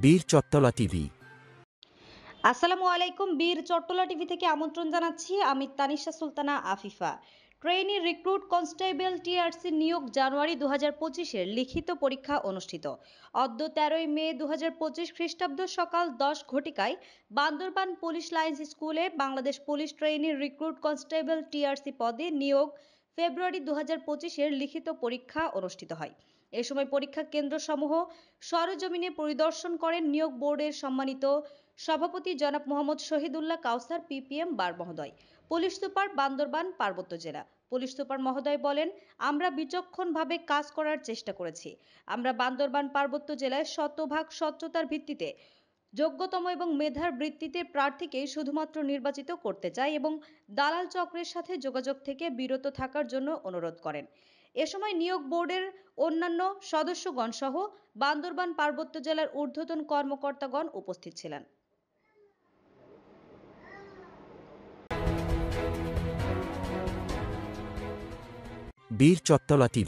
বীর চট্টলা টিভি। আসসালামু আলাইকুম। বীর চট্টলা টিভি থেকে আমন্ত্রণ জানাচ্ছি। আমি Tanisha Sultana Afifa. Trainee recruit constable TRC নিয়োগ জানুয়ারি ২০২৫-এর লিখিত পরীক্ষা অনুষ্ঠিত। অদ্য ১৩ই মে ২০২৫ খ্রিস্টাব্দ সকাল ১০ ঘটিকায় বান্দরবান পুলিশ লাইন্স স্কুলে Bangladesh police trainee recruit constable TRC পদে নিয়োগ ফেব্রুয়ারি ২০২৫-এর লিখিত পরীক্ষা অনুষ্ঠিত হয়। এ সময় পরীক্ষা কেন্দ্রসমূহ সরেজমিনে পরিদর্শন করেন নিয়োগ বোর্ডের সম্মানিত সভাপতি জনাব মোহাম্মদ শহীদুল্লাহ কাউসার পিপিএম বার মহোদয়। পুলিশ সুপার বান্দরবান পার্বত্য জেলা। পুলিশ সুপার মহোদয় বলেন, আমরা বিচক্ষণভাবে কাজ করার চেষ্টা করেছি। আমরা বান্দরবান পার্বত্য জেলায় শতভাগ স্বচ্ছতার ভিত্তিতে যোগ্যতম এবং মেধার ভিত্তিতে প্রার্থীকে শুধুমাত্র নির্বাচিত করতে চাই এবং দালাল চক্রের সাথে যোগাযোগ থেকে বিরত থাকার জন্য অনুরোধ করেন। এ সময় নিয়োগ বোর্ডের অন্যান্য সদস্যগণ সহ বান্দরবান পার্বত্য জেলার ঊর্ধ্বতন কর্মকর্তাগণ উপস্থিত ছিলেন। বীর চট্টলা টিভি।